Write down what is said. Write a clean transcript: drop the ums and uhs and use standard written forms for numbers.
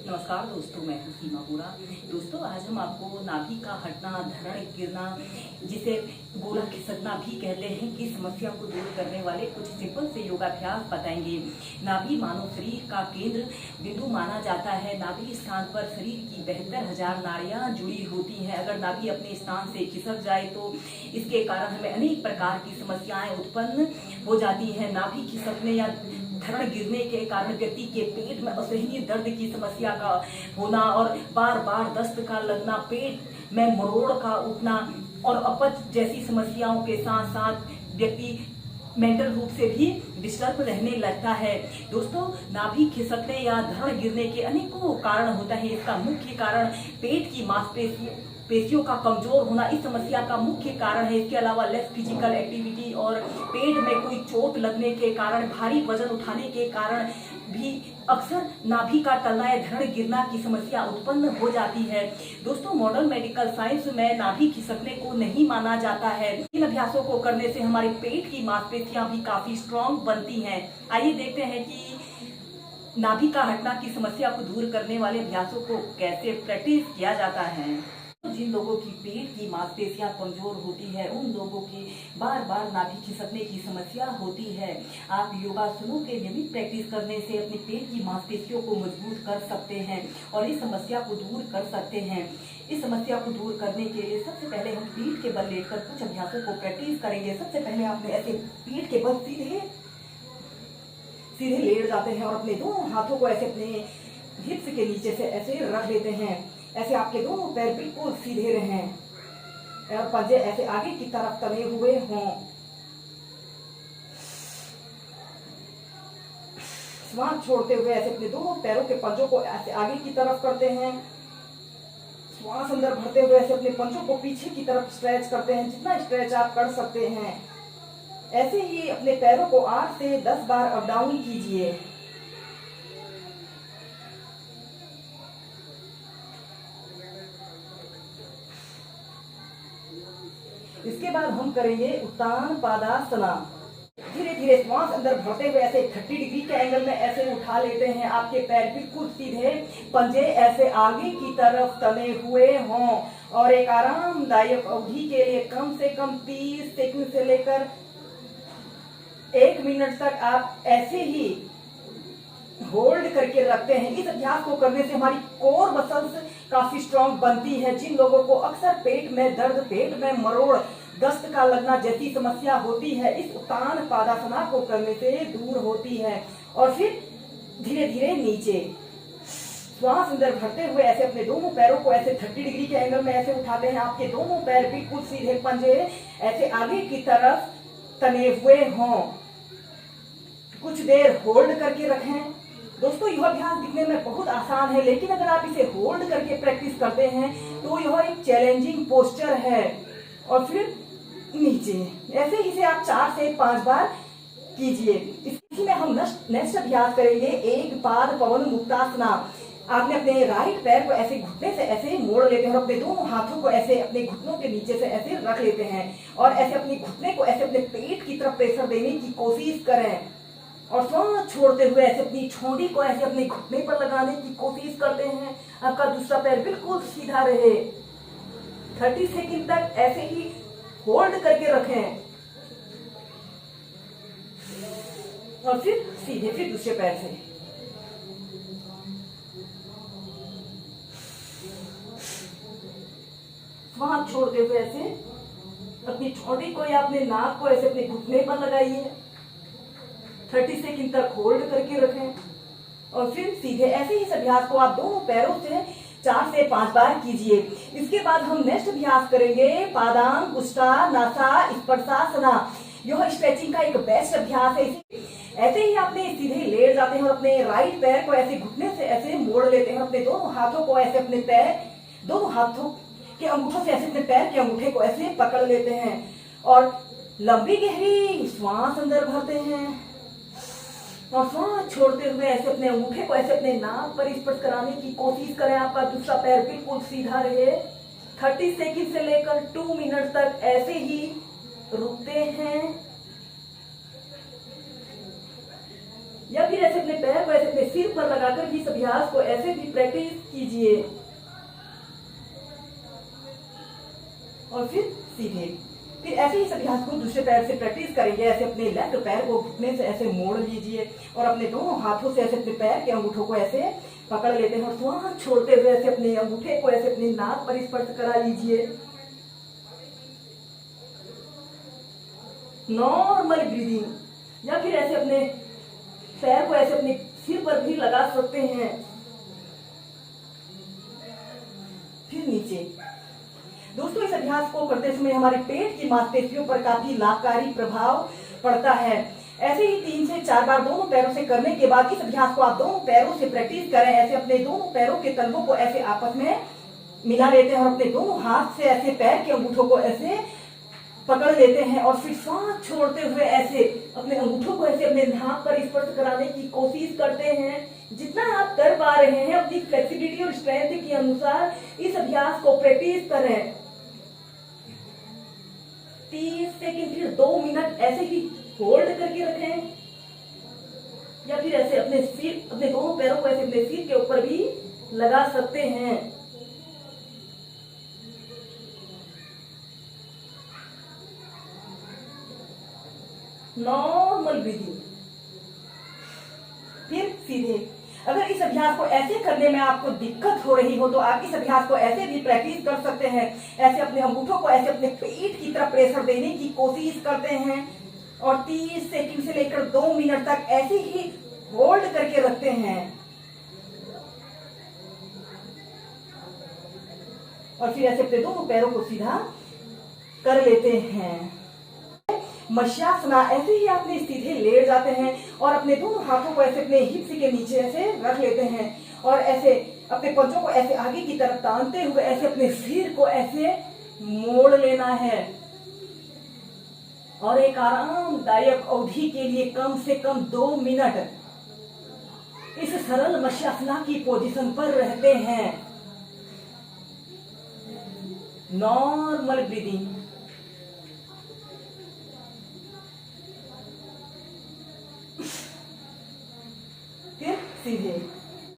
नमस्कार दोस्तों, मैं हूं सीमा बोरा। दोस्तों, आज हम आपको नाभि का हटना, धरण गिरना, जिसे गोला खिसकना भी कहते हैं, की समस्या को दूर करने वाले कुछ सिंपल से योगाभ्यास बताएंगे। नाभि मानव शरीर का केंद्र बिंदु माना जाता है। नाभि स्थान पर शरीर की 72,000 नाड़ियां जुड़ी होती हैं। अगर नाभि अपने स्थान से खिसक जाए तो इसके कारण हमें अनेक प्रकार की समस्याएं उत्पन्न हो जाती हैं। नाभि खिसकने या धरण गिरने के कारण व्यक्ति के पेट में असहनीय दर्द की समस्या का होना और बार बार दस्त का लगना, पेट में मरोड़ का उठना और अपच जैसी समस्याओं के साथ साथ व्यक्ति मेंटल रूप से भी डिस्टर्ब रहने लगता है। दोस्तों, नाभि खिसकने या धरण गिरने के अनेकों कारण होता है। इसका मुख्य कारण पेट की पेशियों का कमजोर होना इस समस्या का मुख्य कारण है। इसके अलावा लेस फिजिकल एक्टिविटी और पेट में कोई चोट लगने के कारण, भारी वजन उठाने के कारण भी अक्सर नाभि का टलना या धरण गिरना की समस्या उत्पन्न हो जाती है। दोस्तों, मॉडर्न मेडिकल साइंस में नाभि खिसकने को नहीं माना जाता है। इन अभ्यासों को करने से हमारे पेट की मांसपेशियां भी काफी स्ट्रांग बनती हैं। आइए देखते हैं कि नाभि का हटना की समस्या को दूर करने वाले अभ्यासों को कैसे प्रैक्टिस किया जाता है। जिन लोगों की पेट की मांसपेशियां कमजोर होती है, उन लोगों की बार बार नाभि खिसकने की समस्या होती है। आप योगासनों के नियमित प्रैक्टिस करने से अपने पेट की मांसपेशियों को मजबूत कर सकते हैं और इस समस्या को दूर कर सकते हैं। इस समस्या को दूर करने के लिए सबसे पहले हम पीठ के बल लेटकर कुछ अभ्यासों को प्रैक्टिस करेंगे। सबसे पहले आपने ऐसे पीठ के बल सीधे लेट जाते हैं और अपने दोनों हाथों को ऐसे अपने हिप्स के नीचे से ऐसे रख लेते हैं। ऐसे आपके दोनों पैर बिल्कुल सीधे रहें और पंजे ऐसे आगे की तरफ तने हुए हों। श्वास छोड़ते हुए ऐसे अपने दोनों पैरों के पंजों को ऐसे आगे की तरफ करते हैं। श्वास अंदर भरते हुए ऐसे अपने पंजों को पीछे की तरफ स्ट्रेच करते हैं, जितना स्ट्रेच आप कर सकते हैं। ऐसे ही अपने पैरों को 8 से 10 बार अप डाउन कीजिए। इसके बाद हम करेंगे उत्तान पादासना। धीरे धीरे श्वास अंदर भरते हुए ऐसे 30 डिग्री के एंगल में ऐसे उठा लेते हैं। आपके पैर बिल्कुल सीधे, पंजे ऐसे आगे की तरफ तने हुए हों और एक आरामदायक अवधि के लिए कम से कम 30 सेकंड से लेकर 1 मिनट तक आप ऐसे ही होल्ड करके रखते हैं। इस अभ्यास को करने से हमारी कोर मसल्स काफी स्ट्रांग बनती है। जिन लोगों को अक्सर पेट में दर्द, पेट में मरोड़, दस्त का लगना जैसी समस्या होती है, इस उत्तान पादासना को करने से दूर होती है। और फिर धीरे धीरे नीचे श्वास अंदर भरते हुए ऐसे अपने दोनों पैरों को ऐसे 30 डिग्री के एंगल में ऐसे उठाते हैं। आपके दोनों पैर बिल्कुल सीधे, पंजे ऐसे आगे की तरफ तने हुए हों। कुछ देर होल्ड करके रखें। दोस्तों, यह अभ्यास दिखने में बहुत आसान है, लेकिन अगर आप इसे होल्ड करके प्रैक्टिस करते हैं तो यह एक चैलेंजिंग पोस्चर है। और फिर नीचे ऐसे इसे आप 4 से 5 बार कीजिए। इसमें हम नेक्स्ट अभ्यास करेंगे एक पाद पवन मुक्तासना। आपने अपने राइट पैर को ऐसे घुटने से ऐसे मोड़ लेते हैं और अपने दोनों हाथों को ऐसे अपने घुटनों के नीचे से ऐसे रख लेते हैं और ऐसे अपने घुटने को ऐसे अपने पेट की तरफ प्रेशर देने की कोशिश करें और श्वास छोड़ते हुए ऐसे अपनी ठोड़ी को ऐसे अपने घुटने पर लगाने की कोशिश करते हैं। आपका दूसरा पैर बिल्कुल सीधा रहे। 30 सेकंड तक ऐसे ही होल्ड करके रखें और फिर सीधे फिर दूसरे पैर से। श्वास छोड़ते हुए ऐसे अपनी ठोड़ी को या अपने नाक को ऐसे अपने घुटने पर लगाइए। 30 सेकंड तक होल्ड करके रखें और फिर सीधे। ऐसे ही इस अभ्यास को आप दोनों पैरों से 4 से 5 बार कीजिए। इसके बाद हम नेक्स्ट अभ्यास करेंगे पादान कुष्ठा नासा स्पर्शासना। यह स्ट्रेचिंग का एक बेस्ट अभ्यास है। ऐसे ही आपने सीधे लेट जाते हैं और अपने राइट पैर को ऐसे घुटने से ऐसे मोड़ लेते हैं। अपने दोनों हाथों को ऐसे अपने पैर, दोनों हाथों के अंगूठों से ऐसे अपने पैर के अंगूठे को ऐसे पकड़ लेते हैं और लंबी गहरी श्वास अंदर भरते हैं और श्वास छोड़ते हुए ऐसे अपने अंगूठे को ऐसे अपने नाक पर स्पर्श कराने की कोशिश करें। आपका दूसरा पैर बिल्कुल सीधा रहे। 30 सेकंड से लेकर 2 मिनट तक ऐसे ही रुकते हैं या फिर ऐसे अपने पैर को ऐसे अपने सिर पर लगाकर भी इस अभ्यास को ऐसे भी प्रैक्टिस कीजिए। और फिर सीधे, फिर ऐसे ही इस अभ्यास को दूसरे पैर से प्रैक्टिस करेंगे। ऐसे अपने लेफ्ट पैर को घुटने से ऐसे मोड़ लीजिए और अपने दोनों हाथों से ऐसे अपने पैर के अंगूठों को ऐसे पकड़ लेते हैं और श्वास छोड़ते हुए ऐसे अपने अंगूठे को ऐसे अपनी नाक पर स्पर्श करा लीजिए। Normal breathing. या फिर ऐसे अपने पैर को ऐसे अपने सिर पर भी लगा सकते हैं। फिर नीचे। दोस्तों, इस अभ्यास को करते समय हमारे पेट की मांसपेशियों पर काफी लाभकारी प्रभाव पड़ता है। ऐसे ही 3 से 4 बार दोनों पैरों से करने के बाद इस अभ्यास को आप दोनों पैरों से प्रैक्टिस करें। ऐसे अपने दोनों पैरों के तलवों को ऐसे आपस में मिला लेते हैं और अपने दोनों हाथ से ऐसे पैर के अंगूठों को ऐसे पकड़ लेते हैं और फिर सांस छोड़ते हुए ऐसे अपने अंगूठों को ऐसे अपने नाक पर स्पर्श कराने की कोशिश करते हैं। जितना आप कर पा रहे हैं अपनी फ्लेक्सिबिलिटी और स्ट्रेंथ के अनुसार इस अभ्यास को प्रैक्टिस करें। 30 सेकंड, फिर 2 मिनट ऐसे ही होल्ड करके रखें। या फिर ऐसे अपने सिर, अपने दोनों पैरों को ऐसे अपने सिर के ऊपर भी लगा सकते हैं। Normal breathing. फिर सीधे। अगर इस अभ्यास को ऐसे करने में आपको दिक्कत हो रही हो तो आप इस अभ्यास को ऐसे भी प्रैक्टिस कर सकते हैं। ऐसे अपने अंगूठों को ऐसे अपने पीठ की तरफ प्रेशर देने की कोशिश करते हैं और 30 सेकंड से लेकर 2 मिनट तक ऐसे ही होल्ड करके रखते हैं और फिर ऐसे अपने दोनों पैरों को सीधा कर लेते हैं। मत्स्यासना। ऐसे ही आपने सीधे लेट जाते हैं और अपने दोनों हाथों को ऐसे अपने हिप्स के नीचे ऐसे रख लेते हैं और ऐसे अपने पंजों को ऐसे आगे की तरफ तानते हुए ऐसे अपने सिर को ऐसे मोड़ लेना है और एक आरामदायक अवधि के लिए कम से कम 2 मिनट इस सरल मत्स्यासना की पोजीशन पर रहते हैं। Normal breathing. फिर सीधे।